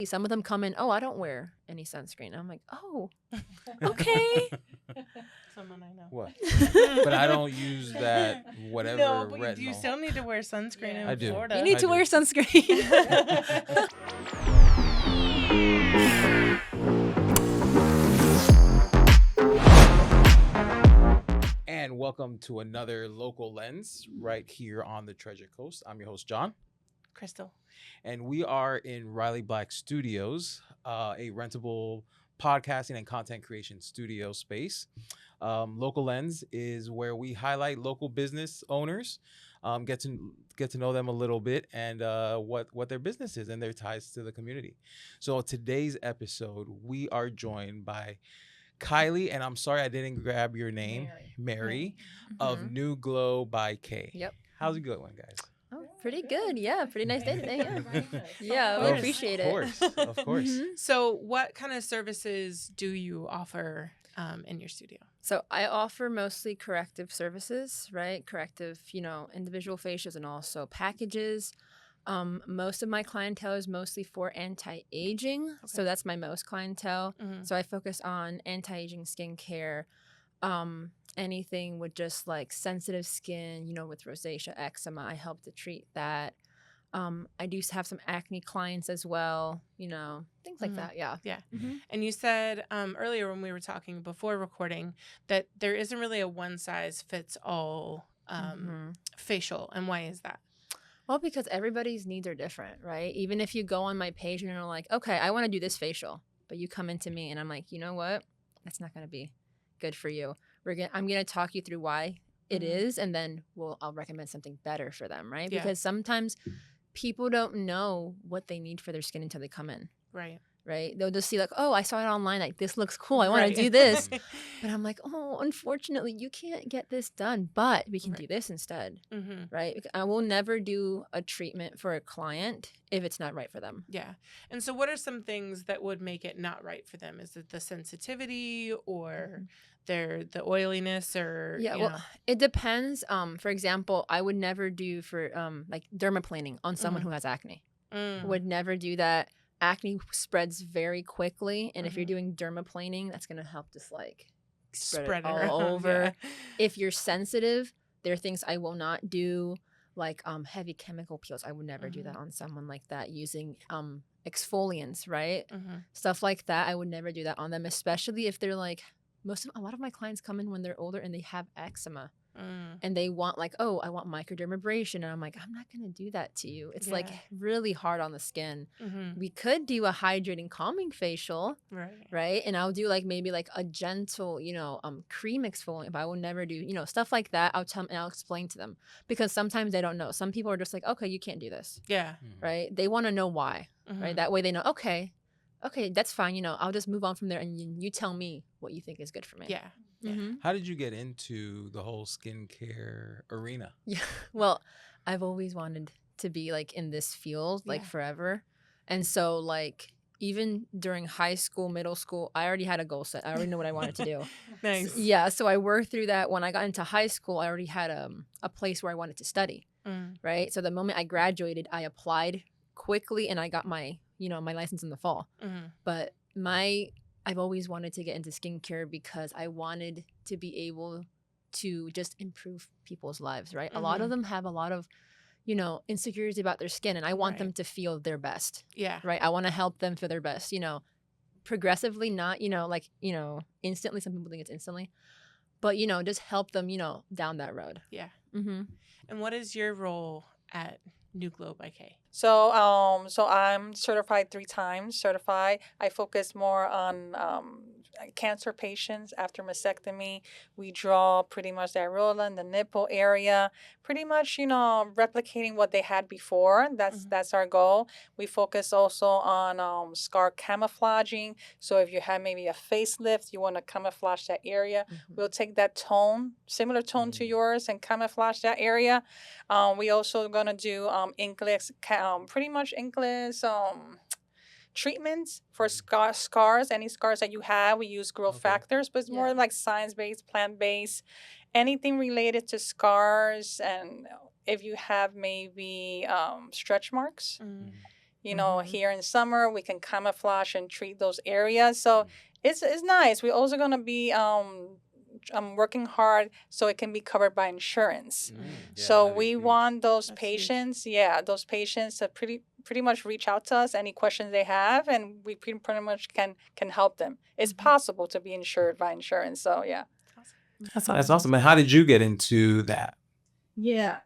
Some of them come in, oh, I don't wear any sunscreen. I'm like, oh, okay. Someone I know. What? But I don't use that whatever No, but retinol. you still need to wear sunscreen in I do. Florida. You need I to do. wear sunscreen. And welcome to another Local Lens right here on the Treasure Coast. I'm your host, John. Crystal. And we are in Riley Black Studios, a rentable podcasting and content creation studio space. Local Lens is where we highlight local business owners, get to know them a little bit and what their business is and their ties to the community. So today's episode, we are joined by Kylie, and I'm sorry I didn't grab your name, Mary of NuGlow by K. Yep. How's it going, guys? Oh, pretty good. Yeah, pretty nice day today. Yeah, yeah, we Of appreciate Of course. it. So what kind of services do you offer in your studio? So I offer mostly corrective services, right? Corrective, individual facials and also packages. Most of my clientele is mostly for anti-aging. So that's my most clientele. Mhm. So I focus on anti-aging skincare, anything with just like sensitive skin, with rosacea, eczema, I help to treat that. I do have some acne clients as well, things like that. Yeah. Yeah. Mm-hmm. And you said earlier when we were talking before recording that there isn't really a one size fits all facial. And why is that? Well, because everybody's needs are different, right? Even if you go on my page and you're like, okay, I want to do this facial, but you come into me and I'm like, you know what? That's not going to be good for you. I'm going to talk you through why it is, and then I'll recommend something better for them, right? Yeah. Because sometimes people don't know what they need for their skin until they come in. Right? They'll just see like, oh, I saw it online. Like, this looks cool. I want to do this. But I'm like, oh, unfortunately, you can't get this done. But we can do this instead. Right? I will never do a treatment for a client if it's not right for them. Yeah. And so what are some things that would make it not right for them? Is it the sensitivity or the oiliness or it depends. For example, I would never do for like dermaplaning on someone who has acne. Would never do that. Acne spreads very quickly, and if you're doing dermaplaning, that's going to help just like spread it all over. Yeah. If you're sensitive, there are things I will not do, like heavy chemical peels. I would never do that on someone like that, using exfoliants, right? Stuff like that. I would never do that on them, especially if they're like, a lot of my clients come in when they're older and they have eczema. And they want like, oh, I want microdermabrasion. And I'm like, I'm not going to do that to you. It's like really hard on the skin. We could do a hydrating calming facial, right? And I'll do like maybe like a gentle, cream exfoliant, but I will never do, stuff like that. I'll tell them and I'll explain to them, because sometimes they don't know. Some people are just like, okay, you can't do this. Yeah. Right? They want to know why, right? That way they know, okay, that's fine. I'll just move on from there, and you tell me what you think is good for me. Yeah. How did you get into the whole skincare arena? Yeah. Well, I've always wanted to be like in this field, like forever. And so like even during high school, middle school, I already had a goal set. I already know what I wanted to do. Nice. So I worked through that. When I got into high school, I already had a place where I wanted to study, right? So the moment I graduated, I applied quickly and I got my license in the fall. But I've always wanted to get into skincare because I wanted to be able to just improve people's lives, right? A lot of them have a lot of, insecurities about their skin, and I want them to feel their best. Yeah. Right? I want to help them feel their best, progressively, not, instantly. Some people think it's instantly. But, just help them, down that road. Yeah. And what is your role at NuGlow by K? So I'm certified 3 times. Certified. I focus more on cancer patients after mastectomy. We draw pretty much the areola and the nipple area, pretty much, replicating what they had before. That's our goal. We focus also on scar camouflaging. So if you have maybe a facelift, you want to camouflage that area, we'll take that tone, similar tone to yours, and camouflage that area. We also gonna do inkless, pretty much inkless treatments for scars. Any scars that you have, we use growth factors, but it's more like science-based, plant-based, anything related to scars. And if you have maybe stretch marks, You know, here in summer, we can camouflage and treat those areas. So it's nice. We're also going to be working hard so it can be covered by insurance. So we want those patients, those patients to pretty much reach out to us, any questions they have, and we pretty much can help them. It's possible to be insured by insurance. So yeah. That's awesome. And how did you get into that? Yeah,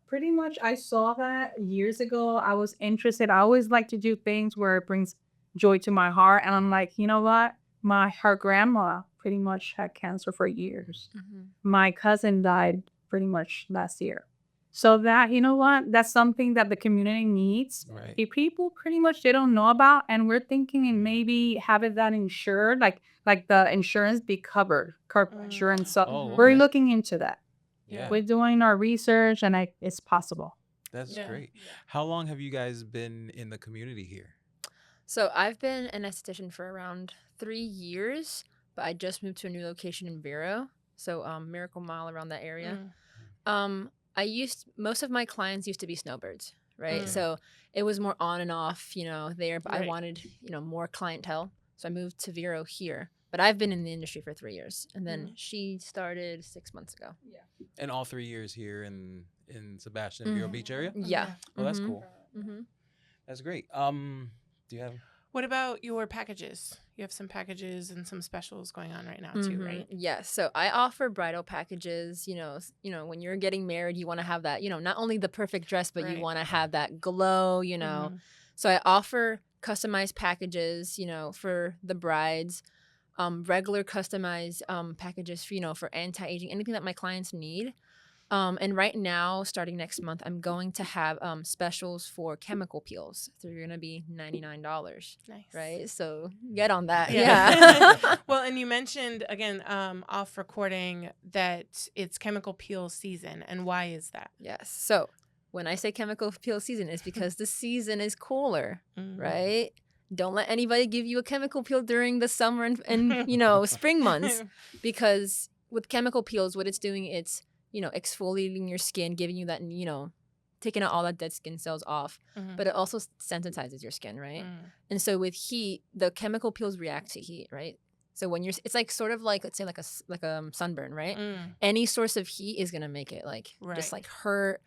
pretty much I saw that years ago. I was interested. I always like to do things where it brings joy to my heart. And I'm like, you know what? Her grandma pretty much had cancer for years. My cousin died pretty much last year. So that, you know what? That's something that the community needs. Right. If people pretty much they don't know about, and we're thinking and maybe having that insured, like the insurance be covered, insurance. So we're looking into that. Yeah. We're doing our research, and it's possible. That's great. How long have you guys been in the community here? So I've been an esthetician for around 3 years, but I just moved to a new location in Vero, so Miracle Mile around that area. Most of my clients used to be snowbirds, right? So it was more on and off, there, but I wanted, more clientele. So I moved to Vero here, but I've been in the industry for 3 years, and then she started 6 months ago. Yeah. And all 3 years here in Sebastian, Vero Beach area? Yeah. Well, that's cool. That's great. Do you have... What about your packages? You have some packages and some specials going on right now too, right? Yes. So I offer bridal packages. When you're getting married, you want to have that, not only the perfect dress, but you want to have that glow, So I offer customized packages, for the brides, regular customized packages for, for anti-aging, anything that my clients need. And right now, starting next month, I'm going to have specials for chemical peels. So they're going to be $99. Nice. Right? So get on that. Yeah. Well, and you mentioned, again, off recording, that it's chemical peel season. And why is that? Yes. So when I say chemical peel season, it's because the season is cooler, right? Don't let anybody give you a chemical peel during the summer and spring months. Because with chemical peels, what it's doing, it's exfoliating your skin, giving you that, taking out all that dead skin cells off. But it also sensitizes your skin, right? And so with heat, the chemical peels react to heat, right? So when it's like sort of like, let's say like a sunburn, right? Any source of heat is gonna make it just like hurt.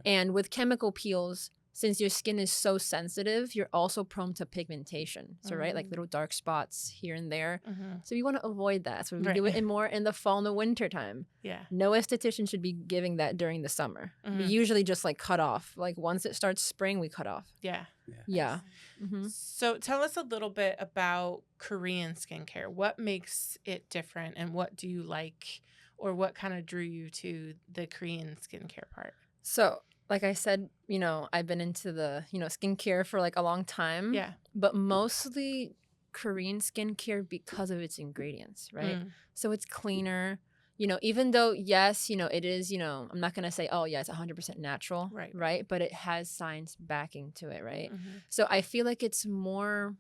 And with chemical peels, since your skin is so sensitive, you're also prone to pigmentation. So, right, like little dark spots here and there. So you want to avoid that. So we do it more in the fall and the winter time. Yeah. No esthetician should be giving that during the summer. We usually just like cut off. Like once it starts spring, we cut off. Yeah. So tell us a little bit about Korean skincare. What makes it different, and what do you like, or what kind of drew you to the Korean skincare part? So, like I said, I've been into the, skincare for like a long time. Yeah. But mostly Korean skincare because of its ingredients, right? So it's cleaner, even though, yes, it is, I'm not going to say, oh, yeah, it's 100% natural, right? But it has science backing to it, right? So I feel like it's more,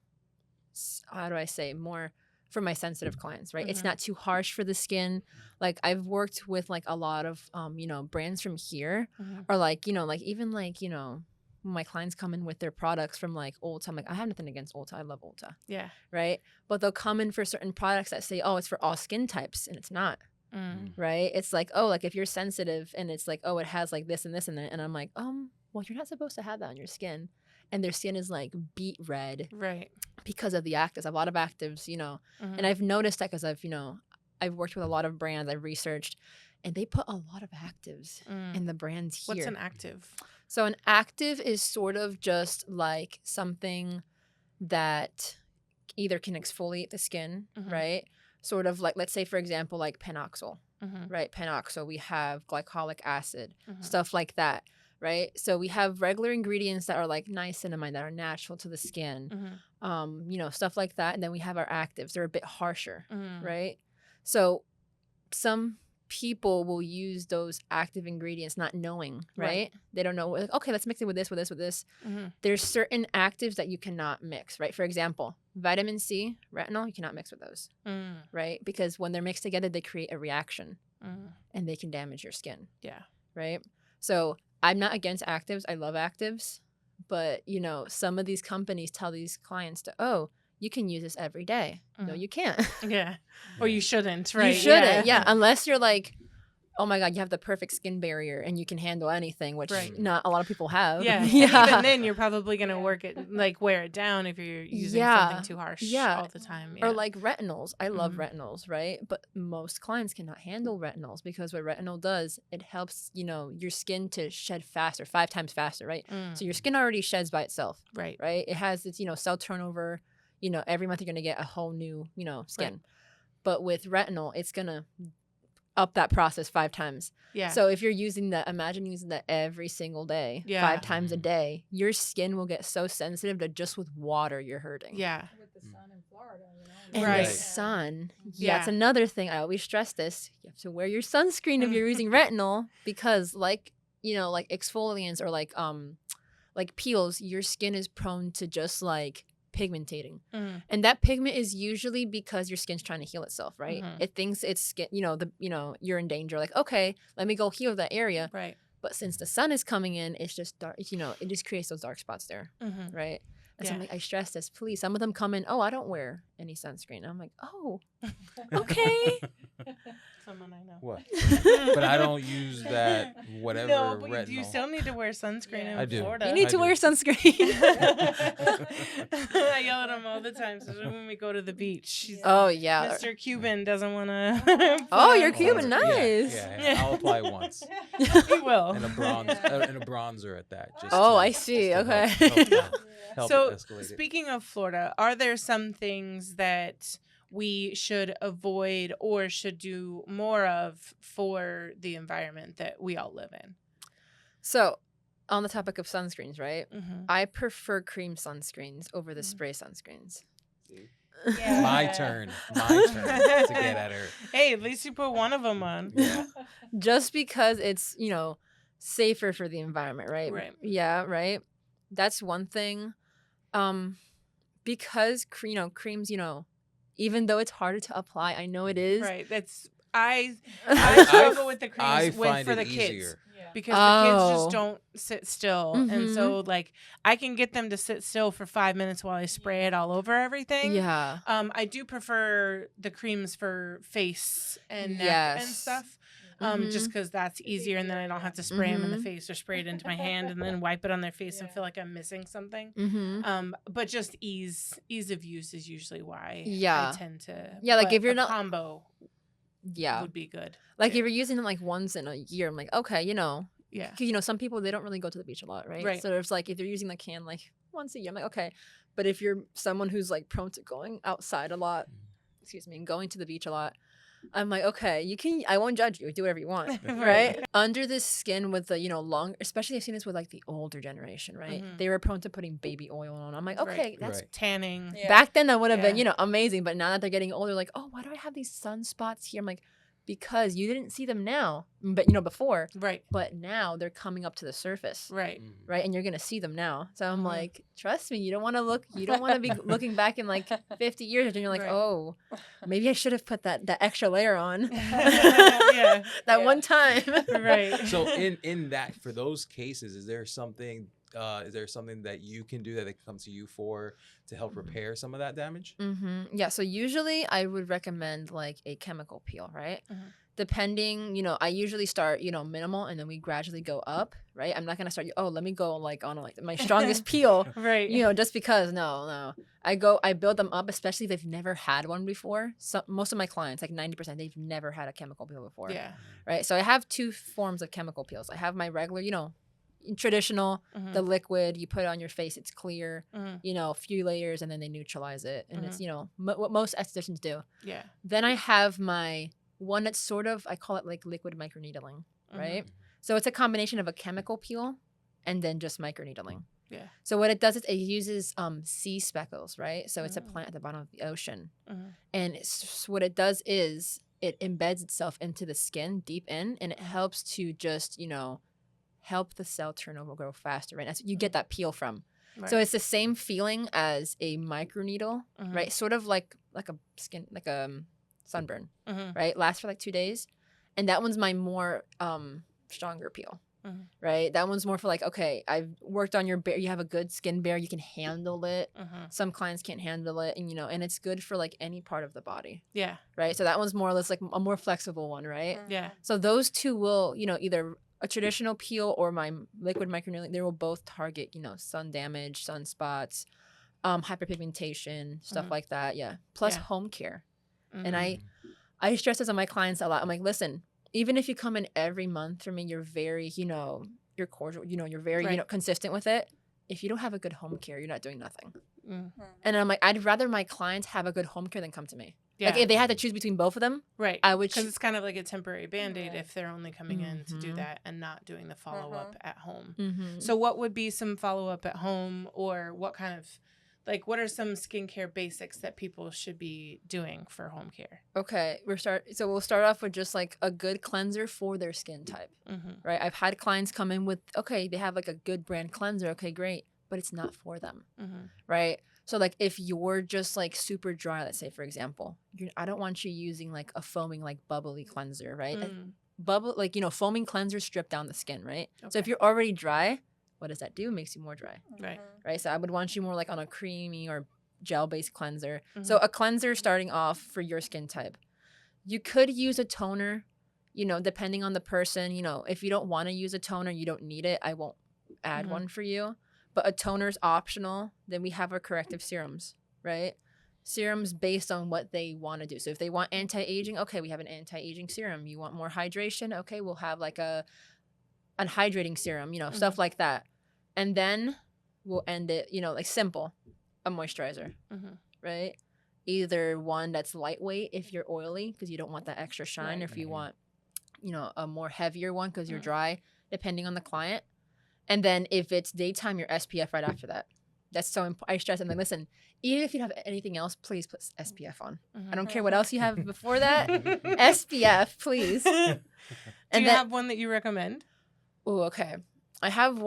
how do I say, more for my sensitive clients, right? It's not too harsh for the skin. Like I've worked with like a lot of, brands from here, or like, even like, when my clients come in with their products from like Ulta, I'm like, I have nothing against Ulta. I love Ulta. Yeah. Right. But they'll come in for certain products that say, oh, it's for all skin types. And it's not. Right. It's like, oh, like if you're sensitive and it's like, oh, it has like this and this and that. And I'm like, well, you're not supposed to have that on your skin. And their skin is like beet red. Right. Because of the actives. A lot of actives, and I've noticed that because I've worked with a lot of brands, I've researched, and they put a lot of actives in the brands here. What's an active? So an active is sort of just like something that either can exfoliate the skin, right? Sort of like, let's say, for example, like penoxyl, right? Penoxyl, we have glycolic acid, stuff like that. Right. So we have regular ingredients that are like niacinamide that are natural to the skin, stuff like that. And then we have our actives. They're a bit harsher. Right. So some people will use those active ingredients not knowing. Right. They don't know. Like, okay, let's mix it with this, with this, with this. There's certain actives that you cannot mix. Right. For example, vitamin C, retinol, you cannot mix with those. Right. Because when they're mixed together, they create a reaction and they can damage your skin. Yeah. Right. So I'm not against actives. I love actives. But, you know, some of these companies tell these clients to, oh, you can use this every day. No, you can't. Yeah. Or you shouldn't, right? You shouldn't. Yeah. Unless you're like, oh my God, you have the perfect skin barrier and you can handle anything, which not a lot of people have. Yeah. And even then, you're probably going to wear it down if you're using something too harsh all the time. Yeah. Or like retinols. I love retinols, right? But most clients cannot handle retinols because what retinol does, it helps, you know, your skin to shed faster, 5 times faster, right? So your skin already sheds by itself. Right. It has its, you know, cell turnover. You know, every month you're going to get a whole new, you know, skin. Right. But with retinol, it's going to up that process 5 times. Yeah. So if you're using that, imagine using that every single day, 5 times a day, your skin will get so sensitive that just with water you're hurting. Yeah. With the sun in Florida, you know. And the sun. Yeah. That's another thing. I always stress this. You have to wear your sunscreen if you're using retinol because like, you know, like exfoliants or like peels, your skin is prone to just like pigmentating. And that pigment is usually because your skin's trying to heal itself, right? It thinks it's skin, you know, you're in danger, like, okay, let me go heal that area. Right. But since the sun is coming in, it's just dark, you know, it just creates those dark spots there. Right. And so I'm like, I stress this, please. Some of them come in, oh, I don't wear any sunscreen. And I'm like, oh, okay. Someone I know. What? But I don't use that whatever. No, but retinol. you still need to wear sunscreen in Florida. You need to wear sunscreen. I yell at him all the time, especially when we go to the beach. Mr. Cuban doesn't want to. Oh, you're Cuban, nice. Yeah, I'll apply once. He will. And a bronzer at that. Just I see. Okay. Help so, escalate speaking of Florida, are there some things that we should avoid or should do more of for the environment that we all live in? So, on the topic of sunscreens, right? I prefer cream sunscreens over the spray sunscreens. Yeah. My turn to get at her. Hey, at least you put one of them on. Yeah. Just because it's, you know, safer for the environment, right? Right. Yeah, right. That's one thing. Because, you know, creams, you know, even though it's harder to apply, I know it is. Right. I struggle with the creams for the kids. Because the kids just don't sit still. And so, like, I can get them to sit still for 5 minutes while I spray it all over everything. Yeah. I do prefer the creams for face and neck and stuff. Just because that's easier, and then I don't have to spray them in the face or spray it into my hand and then wipe it on their face and feel like I'm missing something. But just ease of use is usually why I tend to. Yeah, like if you're not combo. Would be good. Like if you're using them like once in a year, I'm like, okay, you know. Yeah. Because, you know, some people, they don't really go to the beach a lot, right? So it's like if they're using the can like once a year, I'm like, okay. But if you're someone who's like prone to going outside a lot, and going to the beach a lot, I'm like, okay, I won't judge you. Do whatever you want, right? Under the skin with the, you know, long, especially I've seen this with like the older generation, right? They were prone to putting baby oil on. I'm like, okay, that's tanning. Yeah. Back then that would have been, you know, amazing. But now that they're getting older, like, oh, why do I have these sunspots here? I'm like, because you didn't see them now, but you know, before. Right. But now they're coming up to the surface. Right. Right. And you're going to see them now. So I'm like, trust me, you don't want to be looking back in like 50 years and you're like, oh, maybe I should have put that extra layer on one time. Right. So in that, for those cases, is there something that you can do that they can come to you for to help repair some of that damage? Yeah. So usually I would recommend like a chemical peel, right? Depending, you know, I usually start, you know, minimal and then we gradually go up, right? I'm not going to start, let me go like on like my strongest peel, right? You know, just because, no. I build them up, especially if they've never had one before. So most of my clients, like 90%, they've never had a chemical peel before. Yeah. Right. So I have 2 forms of chemical peels. I have my regular, you know, traditional, the liquid, you put it on your face, it's clear, you know, a few layers and then they neutralize it. And it's, you know, what most estheticians do. Yeah. Then I have my one that's sort of, I call it like liquid microneedling, right? So it's a combination of a chemical peel and then just microneedling. Yeah. So what it does is it uses sea speckles, right? So it's a plant at the bottom of the ocean. And what it does is it embeds itself into the skin deep in and it helps to just, you know, help the cell turnover grow faster, right? That's what you get that peel from. Right. So it's the same feeling as a microneedle, right? Sort of like a sunburn, right? Lasts for like 2 days. And that one's my more stronger peel. right? That one's more for like, okay, I've worked on your bare, you have a good skin barrier, you can handle it. Some clients can't handle it, and and it's good for like any part of the body. Yeah. Right. So that one's more or less like a more flexible one, right? Yeah. So those two will, either a traditional peel or my liquid microneedling, they will both target, sun damage, sunspots, hyperpigmentation, stuff like that. Yeah. Plus home care. And I stress this on my clients a lot. I'm like, listen, even if you come in every month for me, you're very, you're cordial, you're very, consistent with it. If you don't have a good home care, you're not doing nothing. And I'm like, I'd rather my clients have a good home care than come to me. Yeah. Like if they had to choose between both of them, right? I would, because it's kind of like a temporary Band-Aid if they're only coming in to do that and not doing the follow-up at home. So what would be some follow-up at home, or what kind of, like, what are some skincare basics that people should be doing for home care? Okay, we'll start off with just like a good cleanser for their skin type, right? I've had clients come in with, okay, they have like a good brand cleanser, okay, great, but it's not for them, right? So like if you're just like super dry, let's say for example, I don't want you using like a foaming like bubbly cleanser, right? Foaming cleansers strip down the skin, right? Okay. So if you're already dry, what does that do? It makes you more dry, right? So I would want you more like on a creamy or gel-based cleanser. So a cleanser starting off for your skin type. You could use a toner, depending on the person. If you don't want to use a toner, you don't need it, I won't add one for you. But a toner's optional. Then we have our corrective serums, right? Serums based on what they want to do. So if they want anti-aging, okay, we have an anti-aging serum. You want more hydration, okay, we'll have like a hydrating serum, stuff like that. And then we'll end it, like simple, a moisturizer, right? Either one that's lightweight if you're oily because you don't want that extra shine, or if you want, a more heavier one because you're dry, depending on the client. And then if it's daytime, your SPF right after that. That's so important. I stress, I'm like, listen, even if you don't have anything else, please put SPF on. I don't care what else you have before that. SPF, please. Do you have one that you recommend? Oh, okay. I have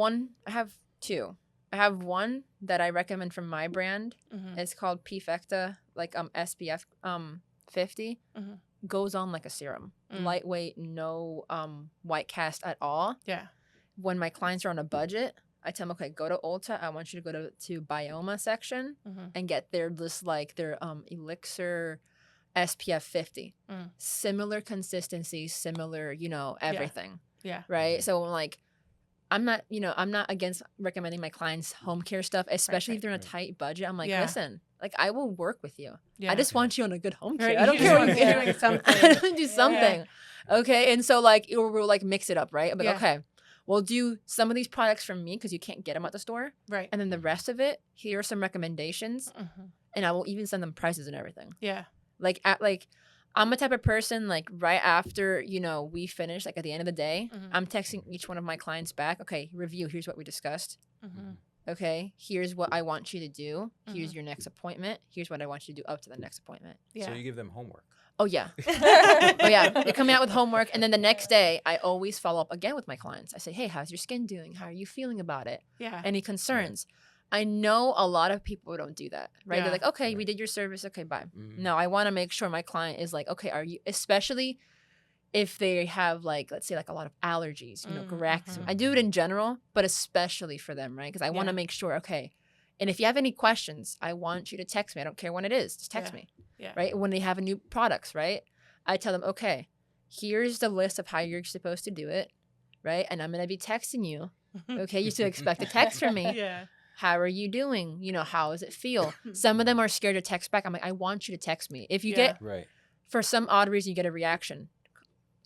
two. I have one that I recommend from my brand. It's called Pfecta, like SPF 50. Goes on like a serum. Lightweight, no white cast at all. Yeah. When my clients are on a budget, I tell them, okay, go to Ulta. I want you to go to Bioma section and get their Elixir SPF 50. Similar consistency, similar, everything. Yeah. Right. So like, I'm not against recommending my clients home care stuff, especially if they're in a tight budget. I'm like, listen, like I will work with you. Yeah. I just want you on a good home care. I don't care what you're doing something. I don't do something. Yeah. Okay. And so like, we'll like mix it up, right? I'm like, okay, we'll do some of these products from me because you can't get them at the store. Right. And then the rest of it, here are some recommendations. And I will even send them prices and everything. Yeah. I'm a type of person, like, right after, we finish, like, at the end of the day, I'm texting each one of my clients back, okay, review, here's what we discussed. Okay, here's what I want you to do. Here's your next appointment. Here's what I want you to do up to the next appointment. Yeah. So you give them homework. Oh, yeah. Oh, yeah. They come out with homework, and then the next day, I always follow up again with my clients. I say, hey, how's your skin doing? How are you feeling about it? Yeah. Any concerns? Yeah. I know a lot of people don't do that, right? Yeah. They're like, okay, we did your service. Okay, bye. No, I want to make sure my client is like, okay, are you, especially if they have like, let's say like a lot of allergies, correct. I do it in general, but especially for them, right? Because I want to make sure, okay. And if you have any questions, I want you to text me. I don't care when it is. Just text me, right? When they have new products, right? I tell them, okay, here's the list of how you're supposed to do it, right? And I'm going to be texting you. Okay, you should expect a text from me. Yeah. How are you doing? How does it feel? Some of them are scared to text back. I'm like, I want you to text me. If you get, for some odd reason, you get a reaction,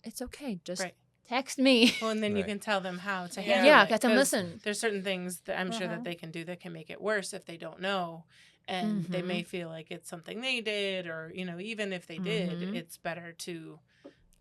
it's okay. Just text me. Well, and then you can tell them how to handle it. Yeah, got them listen. There's certain things that I'm sure that they can do that can make it worse if they don't know. And they may feel like it's something they did, or, even if they did, it's better to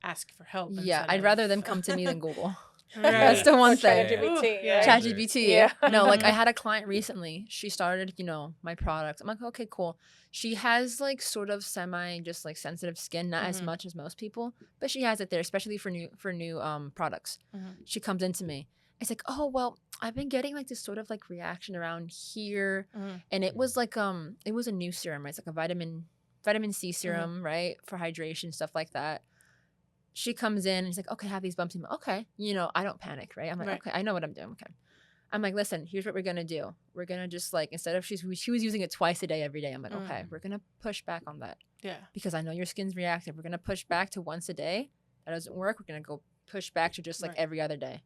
ask for help. Yeah, I'd rather them come to me than Google. Right. That's the one thing. ChatGPT. Yeah. No, like I had a client recently. She started, my products. I'm like, okay, cool. She has like sort of just like sensitive skin, not as much as most people, but she has it there, especially for new products. She comes into me. It's like, oh well, I've been getting like this sort of like reaction around here, and it was like it was a new serum. Right? It's like a vitamin C serum, right, for hydration, stuff like that. she comes in and she's like, okay, I have these bumps. Okay, you know, I don't panic, right? I'm like, okay, I know what I'm doing. Okay. I'm like, listen, here's what we're going to do. We're going to just like, instead of she was using it twice a day, every day. I'm like, okay, we're going to push back on that. Yeah. Because I know your skin's reactive. We're going to push back to once a day. That doesn't work. We're going to go push back to just like every other day.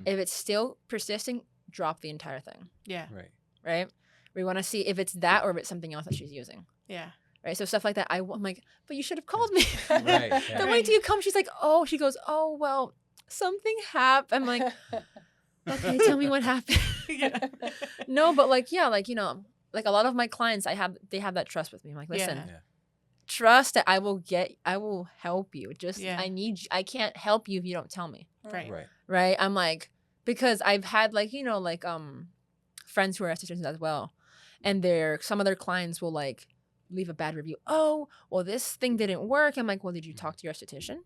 If it's still persisting, drop the entire thing. Yeah. Right? We want to see if it's that or if it's something else that she's using. Yeah. Right? So stuff like that. I'm like, but you should have called me. Right. Then wait till you come. She's like, oh, she goes, oh, well, something happened. I'm like, okay, tell me what happened. No, but like, yeah, like, you know, like a lot of my clients, they have that trust with me. I'm like, listen, trust that I will help you. Just, I can't help you if you don't tell me. Right. I'm like, because I've had like, you know, like, friends who are estheticians as well. And some of their clients will like leave a bad review. Oh, well, this thing didn't work. I'm like, well, did you talk to your esthetician?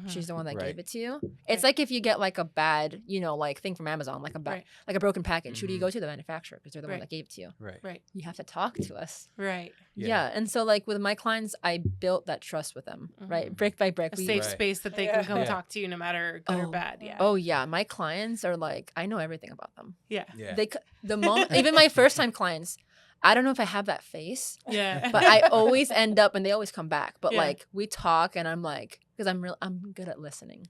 She's the one that gave it to you. It's like if you get like a bad, you know, like thing from Amazon, like like a broken package. Who do you go to? The manufacturer, because they're the one that gave it to you. Right. You have to talk to us. Yeah. And so like with my clients, I built that trust with them. Right. Brick by brick. A safe space that they can come talk to you no matter good or bad. Yeah. Oh yeah. My clients are like, I know everything about them. Yeah. The moment, even my first time clients, I don't know if I have that face. Yeah. But I always end up, and they always come back. But like we talk, and I'm like, because I'm good at listening,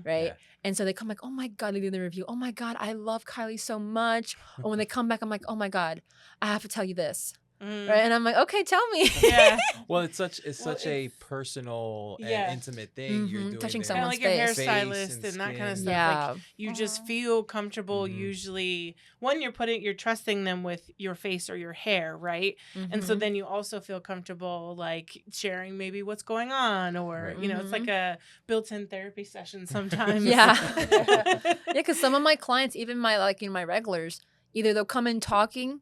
right? Yeah. And so they come like, oh my God, they do the review. Oh my God, I love Kylie so much. Or when they come back, I'm like, oh my God, I have to tell you this. Right, and I'm like, okay, tell me. Yeah. Well, it's such a personal and intimate thing. You're doing touching there. someone's like your face. hairstylist and that kind of stuff. Yeah. Like, you just feel comfortable. Usually, when you're trusting them with your face or your hair, right? And so then you also feel comfortable like sharing maybe what's going on, or you know, it's like a built-in therapy session sometimes. Yeah, because some of my clients, even my my regulars, either they'll come in talking.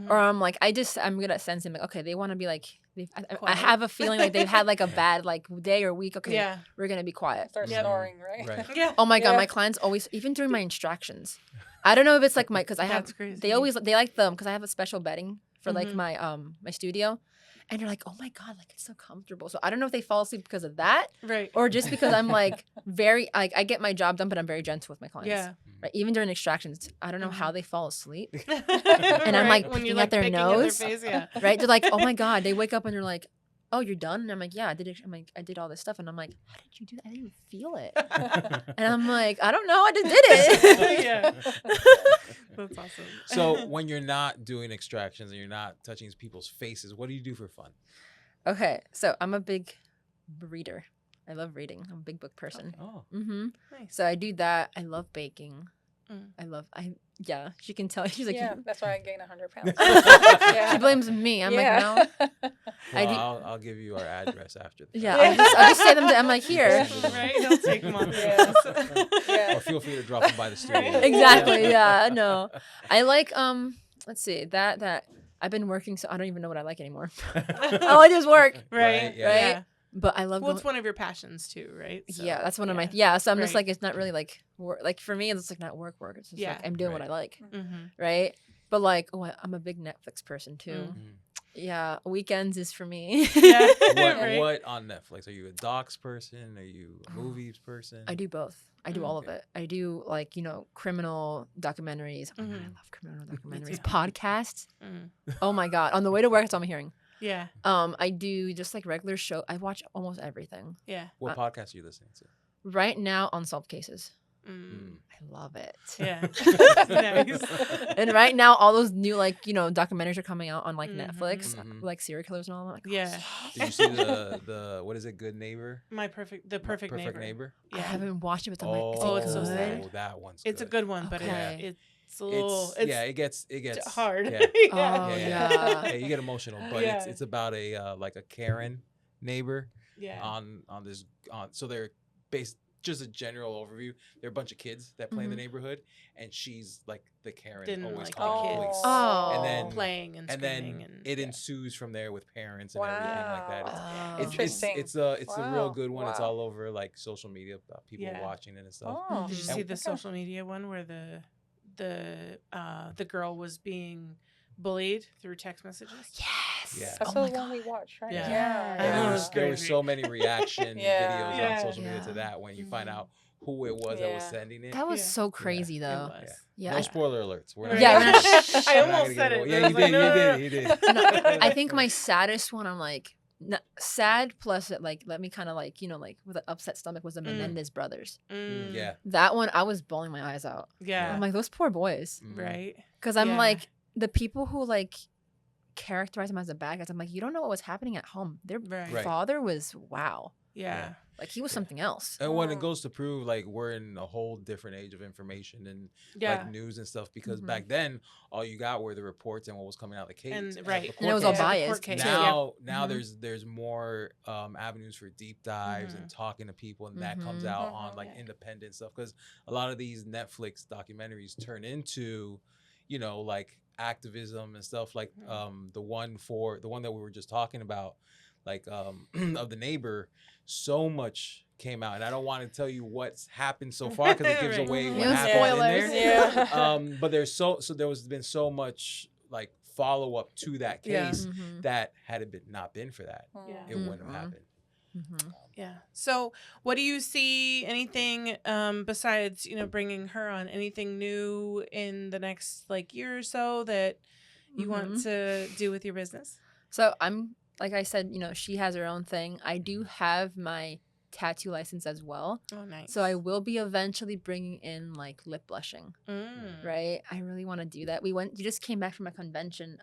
Or I'm like, I'm good at sensing, like, okay, they want to be like, I have a feeling like they've had like a bad like day or week. Okay, we're going to be quiet. Start snoring, right? Yeah. Oh my God, my clients always, even during my instructions, I don't know if it's like because I have, they like them because I have a special bedding for like my my studio. And they're like, oh my God, like it's so comfortable. So I don't know if they fall asleep because of that. Right. Or just because I'm like like I get my job done, but I'm very gentle with my clients. Yeah. Right. Even during extractions, I don't know how they fall asleep. And I'm like picking at their nose. At their face, Right. They're like, oh my God. They wake up and they're like, oh, you're done? And I'm like, yeah, I did it. I'm like, I did all this stuff. And I'm like, how did you do that? I didn't even feel it. And I'm like, I don't know. I just did it. Yeah. That's awesome. So when you're not doing extractions and you're not touching people's faces, what do you do for fun? Okay. So I'm a big reader. I love reading. I'm a big book person. Oh. Nice. So I do that. I love baking. Yeah, she can tell. She's like, yeah, that's why I gained 100 pounds. She blames me. I'm like, no. Well, I'll give you our address after this. Yeah, I'll just say them. I'm like, here. Right, he'll take them on. Or feel free to drop them by the studio. Exactly. Yeah. No, I like. Let's see that I've been working, so I don't even know what I like anymore. I just work. Right. Yeah. But I love. Well, it's one of your passions too, right? So, yeah, that's one of my. Yeah, so I'm just like, it's not really like work. Like for me, it's like not work. It's just like I'm doing what I like, right? But like, I'm a big Netflix person too. Yeah, weekends is for me. What on Netflix? Are you a docs person? Are you a movies person? I do both. I do all of it. I do like, criminal documentaries. Oh my God, I love criminal documentaries. Podcasts. Oh my God. On the way to work, it's all I'm hearing. Yeah. I do just like regular show. I watch almost everything. Yeah. What podcast are you listening to? Right now, Unsolved Cases. I love it. Yeah. Nice. And right now, all those new documentaries are coming out on like Netflix, like serial killers and all that. Like, yeah. Did you see the what is it? Good Neighbor. The Perfect Neighbor. Yeah. I haven't watched it, but it's so sad. Oh, that one's good. It's a good one, but it's a little. It gets hard. Yeah. Yeah. You get emotional, but it's about a like a Karen neighbor. Yeah. On this so they're based. Just a general overview. There are a bunch of kids that play in the neighborhood, and she's like the Karen always calling the police. And then playing and screaming, and it ensues from there with parents and everything like that. It's interesting. It's a real good one. It's all over like social media about people watching it and stuff. Did you see the social media one where the girl was being bullied through text messages? Yes. Yes. Yeah. That's Oh the my one we God. watched, right? Yeah. Yeah, That there was was there were crazy. so many reaction Yeah. videos Yeah. on social media Yeah. to that when you find out who it was that was Yeah. sending it. That was Yeah. so crazy It though. was. Yeah. No spoiler alerts. We're not Right. Yeah, we're not- I we're not almost gonna said get it. it. but Yeah, I you was like, did. no, You no, no, did. He did. No, I think my saddest one, I'm like sad plus it like let me kind of like like with an upset stomach was the Menendez brothers. Yeah. That one I was bawling my eyes out. Yeah. I'm like those poor boys, Right. because I'm Yeah. like the people who like characterize them as the bad guys. I'm like, you don't know what was happening at home. Their Right. father was wow, Yeah. like he was something else. And when it goes to prove like we're in a whole different age of information and Yeah. like news and stuff, because back then all you got were the reports and what was coming out of the case. And of right. the And it was court all case. The court biased. case. Now Mhm. there's more avenues for deep dives and talking to people, and that comes Mhm. out on like Yeah. independent stuff, because a lot of these Netflix documentaries turn into like activism and stuff, like the one that we were just talking about, like of the neighbor. So much came out, and I don't want to tell you what's happened so far because it gives Right. away what No happened spoilers. in there. Yeah. But there's been so much like follow up to that Yeah. case Mhm. that had it not been for that, Yeah. it wouldn't have Mhm. happened. Mhm. Yeah. So, what do you see? Anything besides bringing her on? Anything new in the next like year or so that you want to do with your business? So I'm like I said, she has her own thing. I do have my tattoo license as well. Oh, nice. So I will be eventually bringing in like lip blushing, right? I really want to do that. You just came back from a convention,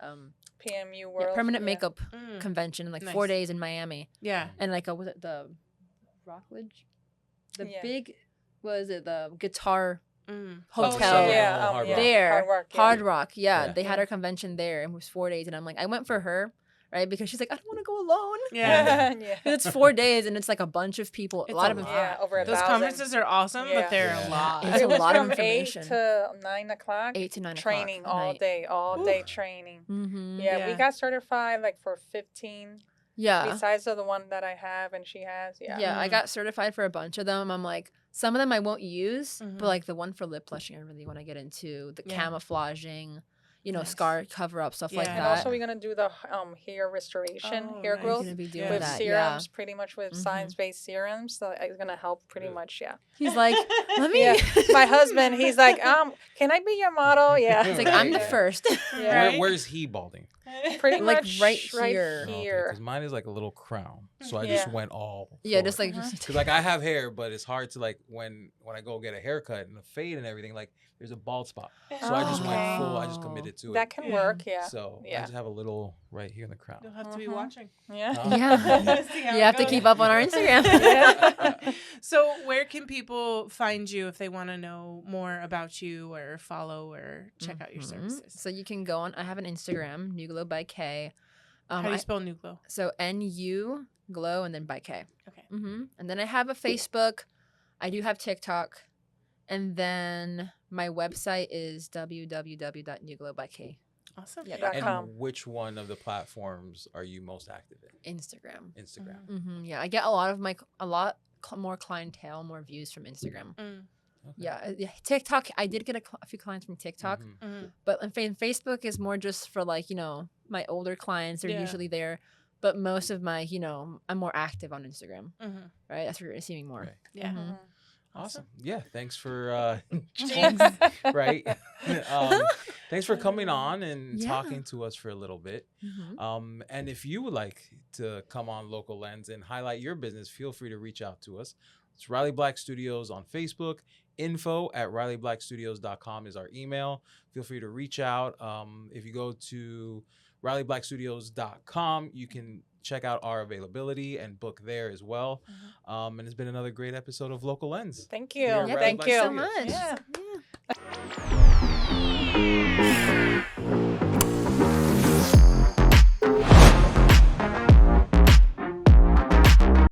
PMU World. permanent yeah. makeup convention, like 4 Nice. days in Miami. Yeah. And like, was it the Rockledge? The Yeah. big, was it the guitar Hotel. hotel? Yeah, Hard yeah. Rock. There. Hard Rock. Yeah. Hard Rock, yeah. Yeah. They had Yeah. our convention there, and it was 4 days. And I'm like, I went for her, right? Because she's like, I don't want to go alone. Yeah. Yeah. 'Cause it's 4 days, and it's like a bunch of people. It's a lot a of lot. Yeah, over Those 1,000. conferences are awesome, Yeah. but they're Yeah. a lot. It's It a was lot of from 8 information. to 9 o'clock. 8 to 9 Training o'clock at all night. day, all Ooh. day training. Mm-hmm. Yeah, Yeah. we got certified like for 15. Yeah. Besides of the one that I have and she has. Yeah. Yeah, I got certified for a bunch of them. I'm like, some of them I won't use, Mhm. but like the one for lip blushing, I really want to get into the Yeah. camouflaging, Nice. scar cover up, stuff like Yeah. And that. also we're gonna do the hair restoration, Oh, hair nice. I'm growth gonna be doing Yeah. with that. serums, pretty much with Mhm. science-based serums. So it's gonna help pretty Really? much. Yeah. Yeah. He's like, let me. Yeah. My husband, he's like, can I be your model? Yeah. He's like, I'm the Yeah. first. Yeah. Right? Where's he balding? Pretty Like, much right here. Because mine is like a little crown, so I just Yeah. went all. Yeah, just like. Because like I have hair, but it's hard to like when I go get a haircut and a fade and everything. Like there's a bald spot, so I just went Okay. full. I just committed to it. That can Yeah. work. Yeah. So I Yeah. just have a little right here in the crown. You'll have to be Mhm. watching. Yeah. Yeah. See how You it have to goes. keep up on our Instagram. Yeah. So, where can people find you if they want to know more about you or follow or check out your Mhm. services? So you can go on. I have an Instagram, NuGlow by K. How do you spell NuGlow? So NuGlow and then by K. Okay. And then I have a Facebook. I do have TikTok. And then my website is www.nuglowbyk. Awesome. Yeah. And .com. which one of the platforms are you most active in? Instagram. Instagram. Yeah, I get a lot more clientele, more views from Instagram. Mm. Yeah, TikTok. I did get a few clients from TikTok, Mhm. Mhm. but Facebook is more just for like my older clients. They're Yeah. usually there, but most of my I'm more active on Instagram. Mhm. Right, that's where you're seeing more. Right. Yeah. Mhm. Awesome. Yeah. Thanks for Thanks. right. Thanks for coming on and Yeah. talking to us for a little bit. Mhm. And if you would like to come on Local Lens and highlight your business, feel free to reach out to us. It's Riley Black Studios on Facebook. info@RileyBlackStudios.com is our email. Feel free to reach out. If you go to RileyBlackStudios.com, you can check out our availability and book there as well. And it's been another great episode of Local Lens. Thank you. Yeah, Yeah, Riley thank Black you so Studios. much. Yeah. Yeah.